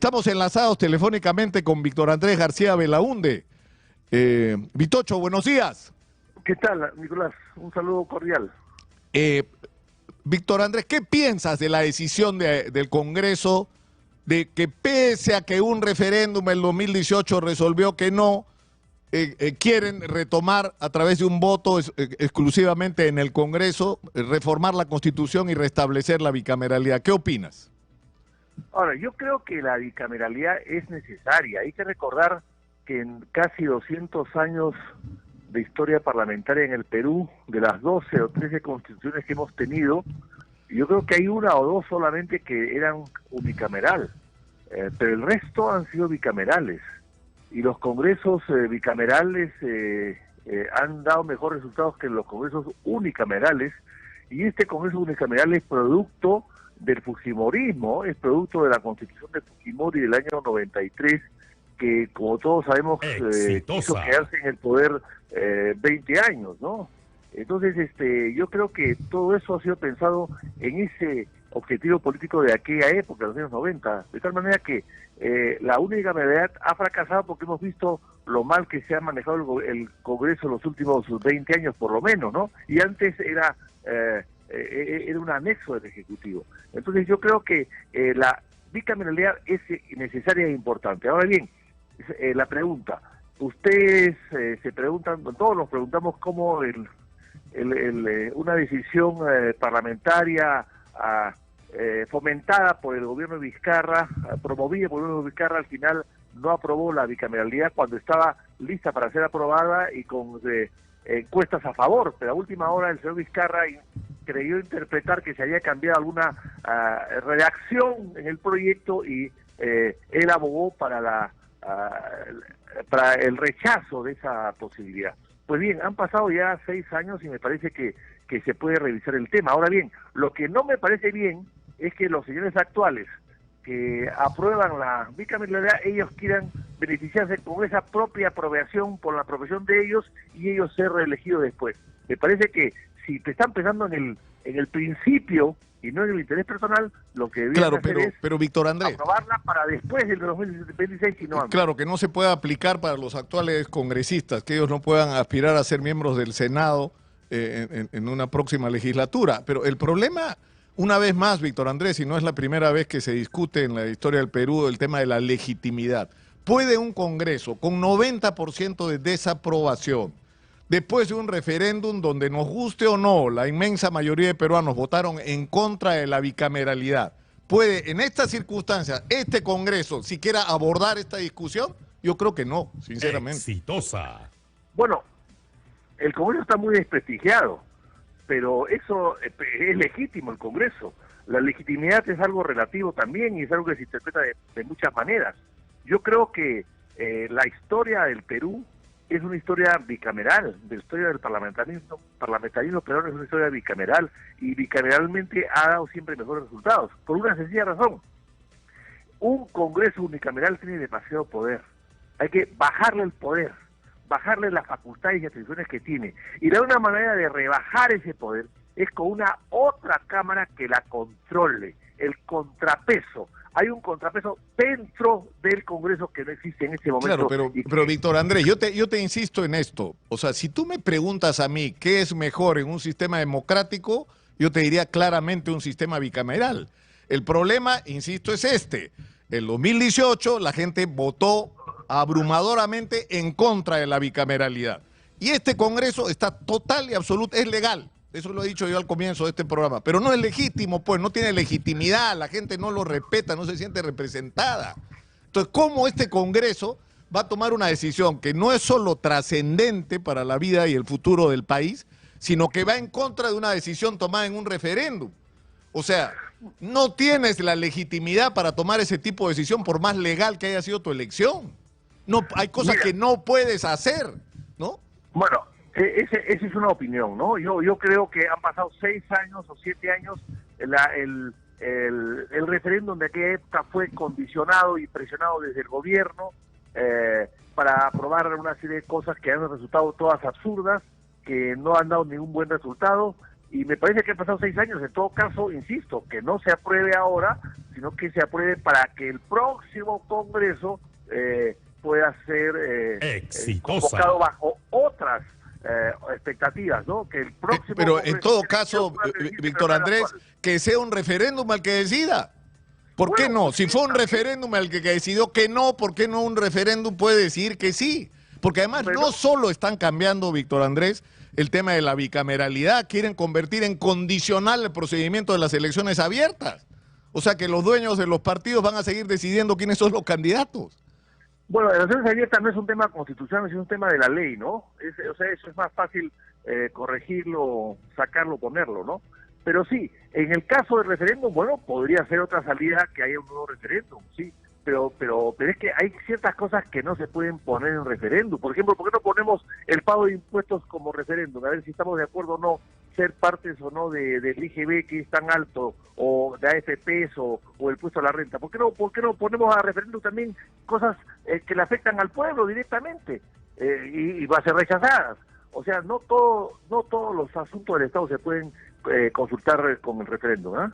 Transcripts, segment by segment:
Estamos enlazados telefónicamente con Víctor Andrés García Belaúnde. Vitocho, buenos días. ¿Qué tal, Nicolás? Un saludo cordial. Víctor Andrés, ¿qué piensas de la decisión del Congreso de que pese a que un referéndum en 2018 resolvió que no, quieren retomar a través de un voto exclusivamente en el Congreso, reformar la Constitución y restablecer la bicameralidad? ¿Qué opinas? Ahora, yo creo que la bicameralidad es necesaria. Hay que recordar que en casi 200 años de historia parlamentaria en el Perú, de las 12 o 13 constituciones que hemos tenido, yo creo que hay una o dos solamente que eran unicameral, pero el resto han sido bicamerales. Y los congresos bicamerales han dado mejores resultados que los congresos unicamerales, y este congreso unicameral es producto del fujimorismo, es producto de la constitución de Fujimori del año 93, que como todos sabemos quiso quedarse en el poder 20 años, ¿no? Entonces, yo creo que todo eso ha sido pensado en ese objetivo político de aquella época, de los años 90, de tal manera que la unicameralidad ha fracasado porque hemos visto lo mal que se ha manejado el Congreso en los últimos 20 años por lo menos, ¿no? Y antes era un anexo del Ejecutivo. Entonces yo creo que la bicameralidad es necesaria e importante. Ahora bien, la pregunta, ustedes se preguntan, todos nos preguntamos cómo una decisión parlamentaria fomentada por el gobierno de Vizcarra, promovida por el gobierno de Vizcarra, al final no aprobó la bicameralidad cuando estaba lista para ser aprobada y con encuestas a favor, pero a última hora el señor Vizcarra creyó interpretar que se había cambiado alguna redacción en el proyecto y él abogó para el rechazo de esa posibilidad. Pues bien, han pasado ya 6 años y me parece que se puede revisar el tema. Ahora bien, lo que no me parece bien es que los señores actuales que aprueban la bicameralidad, ellos quieran beneficiarse con esa propia aprobación por la aprobación de ellos y ellos ser reelegidos después. Me parece que si te están pensando en el principio y no en el interés personal, lo que deberían hacer es pero Víctor Andrés, aprobarla para después del 2026 y no antes. Claro, que no se puede aplicar para los actuales congresistas, que ellos no puedan aspirar a ser miembros del Senado en una próxima legislatura. Pero el problema, una vez más, Víctor Andrés, y no es la primera vez que se discute en la historia del Perú el tema de la legitimidad. ¿Puede un Congreso con 90% de desaprobación, después de un referéndum donde nos guste o no, la inmensa mayoría de peruanos votaron en contra de la bicameralidad, puede en estas circunstancias este Congreso siquiera abordar esta discusión? Yo creo que no, sinceramente. Exitosa. Bueno, el Congreso está muy desprestigiado, pero eso es legítimo, el Congreso. La legitimidad es algo relativo también y es algo que se interpreta de muchas maneras. Yo creo que la historia del Perú es una historia bicameral, la historia del parlamentarismo peruano es una historia bicameral y bicameralmente ha dado siempre mejores resultados, por una sencilla razón. Un Congreso unicameral tiene demasiado poder, hay que bajarle el poder, bajarle las facultades y atribuciones que tiene, y la única manera de rebajar ese poder es con una otra cámara que la controle, el contrapeso. Hay un contrapeso dentro del Congreso que no existe en este momento. Claro, pero Víctor Andrés, yo te insisto en esto. O sea, si tú me preguntas a mí qué es mejor en un sistema democrático, yo te diría claramente un sistema bicameral. El problema, insisto, es este. En 2018 la gente votó abrumadoramente en contra de la bicameralidad. Y este Congreso está total y absoluto, es legal. Eso lo he dicho yo al comienzo de este programa, pero no es legítimo, pues no tiene legitimidad, la gente no lo respeta, no se siente representada. Entonces, ¿cómo este Congreso va a tomar una decisión que no es solo trascendente para la vida y el futuro del país, sino que va en contra de una decisión tomada en un referéndum? O sea, no tienes la legitimidad para tomar ese tipo de decisión por más legal que haya sido tu elección. No, hay cosas que no puedes hacer, ¿no? Bueno, esa es una opinión, ¿no? Yo creo que han pasado 6 años o 7 años, el referéndum de aquella época fue condicionado y presionado desde el gobierno para aprobar una serie de cosas que han resultado todas absurdas, que no han dado ningún buen resultado, Y me parece que han pasado 6 años. En todo caso, insisto, que no se apruebe ahora, sino que se apruebe para que el próximo Congreso pueda ser convocado bajo otras expectativas, ¿no? Que el próximo pero Congreso en todo caso, Víctor Andrés, que sea un referéndum al que decida. ¿Por qué no? Si fue un referéndum al que decidió que no, ¿por qué no un referéndum puede decir que sí? Porque además no solo están cambiando, Víctor Andrés, el tema de la bicameralidad, quieren convertir en condicional el procedimiento de las elecciones abiertas. O sea que los dueños de los partidos van a seguir decidiendo quiénes son los candidatos. Bueno, las elecciones abiertas no es un tema constitucional, es un tema de la ley, ¿no? O sea, eso es más fácil corregirlo, sacarlo, ponerlo, ¿no? Pero sí, en el caso del referéndum, bueno, podría ser otra salida que haya un nuevo referéndum, sí, pero es que hay ciertas cosas que no se pueden poner en referéndum. Por ejemplo, ¿por qué no ponemos el pago de impuestos como referéndum? A ver si estamos de acuerdo o no, ser partes o no del IGB que es tan alto, o de AFPs o el impuesto a la renta. ¿Por qué no ponemos a referéndum también cosas que le afectan al pueblo directamente y va a ser rechazadas? O sea, no todos los asuntos del Estado se pueden consultar con el referéndum, ¿eh?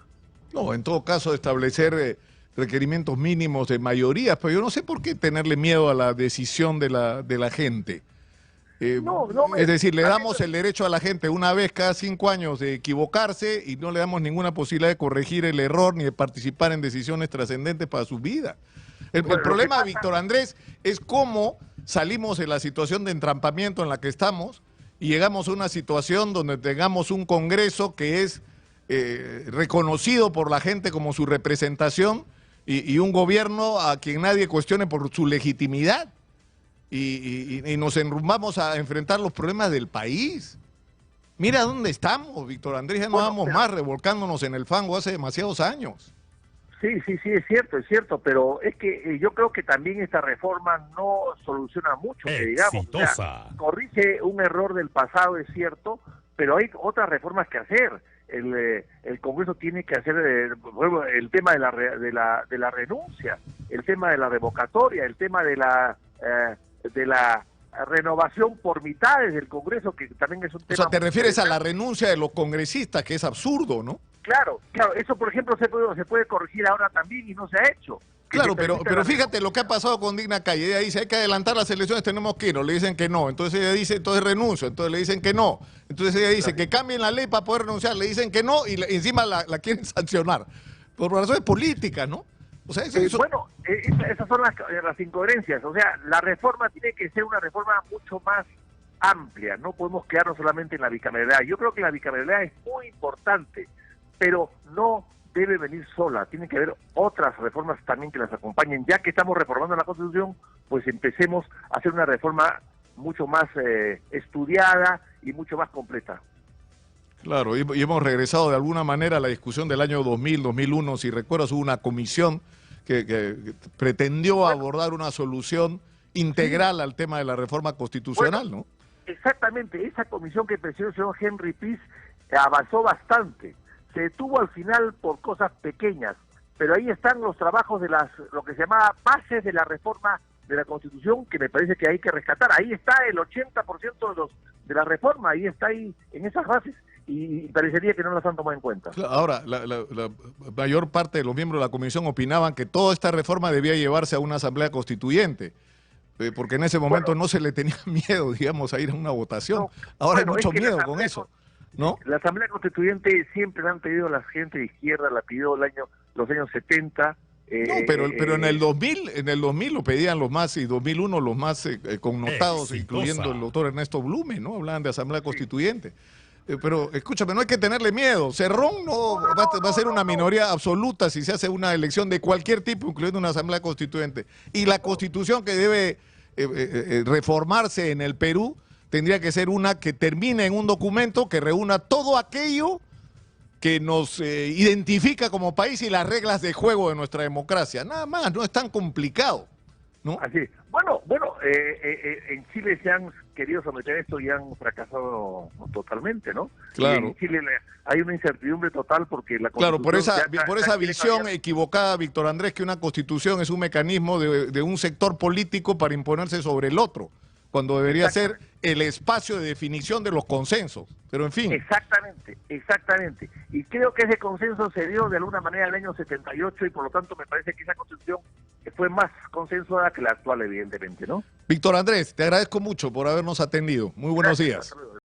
No, en todo caso establecer requerimientos mínimos de mayorías, pero yo no sé por qué tenerle miedo a la decisión de la gente. Es decir, le damos el derecho a la gente una vez cada 5 años de equivocarse y no le damos ninguna posibilidad de corregir el error ni de participar en decisiones trascendentes para su vida. El problema, Víctor Andrés, es cómo salimos de la situación de entrampamiento en la que estamos y llegamos a una situación donde tengamos un Congreso que es reconocido por la gente como su representación y un gobierno a quien nadie cuestione por su legitimidad. Y nos enrumbamos a enfrentar los problemas del país. Mira dónde estamos, Víctor Andrés, ya no vamos más revolcándonos en el fango hace demasiados años. Sí, es cierto, pero es que yo creo que también esta reforma no soluciona mucho, que digamos. O sea, corrige un error del pasado, es cierto, pero hay otras reformas que hacer. El Congreso tiene que hacer el tema de la renuncia, el tema de la revocatoria, el tema de la renovación por mitades del Congreso, que también es un tema... O sea, te refieres a la renuncia de los congresistas, que es absurdo, ¿no? Claro, eso por ejemplo se puede corregir ahora también y no se ha hecho. Claro, pero fíjate lo que ha pasado con Digna Calle. Ella dice, hay que adelantar las elecciones, tenemos que ir. Le dicen que no. Entonces ella dice, entonces renuncio. Entonces le dicen que no. Entonces ella dice que cambien la ley para poder renunciar. Le dicen que no y encima la quieren sancionar. Por razones políticas, ¿no? O sea, bueno, esas son las incoherencias. O sea, la reforma tiene que ser una reforma mucho más amplia. No podemos quedarnos solamente en la bicameralidad. Yo creo que la bicameralidad es muy importante, pero no debe venir sola, tiene que haber otras reformas también que las acompañen. Ya que estamos reformando la Constitución, pues empecemos a hacer una reforma mucho más estudiada y mucho más completa. Claro, y hemos regresado de alguna manera a la discusión del año 2000, 2001, si recuerdas, hubo una comisión que pretendió abordar una solución integral al tema de la reforma constitucional, ¿no? Exactamente, esa comisión que presidió el señor Henry Pease avanzó bastante. Se detuvo al final por cosas pequeñas, pero ahí están los trabajos de lo que se llamaba bases de la reforma de la Constitución, que me parece que hay que rescatar. Ahí está el 80% de la reforma, ahí está ahí en esas bases, y parecería que no las han tomado en cuenta. Ahora, la mayor parte de los miembros de la comisión opinaban que toda esta reforma debía llevarse a una asamblea constituyente, porque en ese momento no se le tenía miedo, digamos, a ir a una votación. Ahora hay mucho miedo con eso, ¿no? La Asamblea Constituyente siempre la han pedido la gente de izquierda, la pidió los años 70. No, pero en el 2000 lo pedían los más, y 2001 los más connotados, incluyendo el doctor Ernesto Blume, ¿no? Hablaban de Asamblea Constituyente. Pero escúchame, no hay que tenerle miedo. Cerrón va a ser una minoría absoluta si se hace una elección de cualquier tipo, incluyendo una Asamblea Constituyente. Y la Constitución que debe reformarse en el Perú tendría que ser una que termine en un documento que reúna todo aquello que nos identifica como país y las reglas de juego de nuestra democracia. Nada más, no es tan complicado, ¿no? Así. Bueno, en Chile se han querido someter esto y han fracasado totalmente, ¿no? Claro. En Chile hay una incertidumbre total porque la Constitución... Claro, por esa visión equivocada, Víctor Andrés, que una Constitución es un mecanismo de un sector político para imponerse sobre el otro. cuando debería ser el espacio de definición de los consensos. Pero en fin. Exactamente, exactamente. Y creo que ese consenso se dio de alguna manera en el año 78 y por lo tanto me parece que esa constitución fue más consensuada que la actual, evidentemente, ¿no? Víctor Andrés, te agradezco mucho por habernos atendido. Muy buenos días.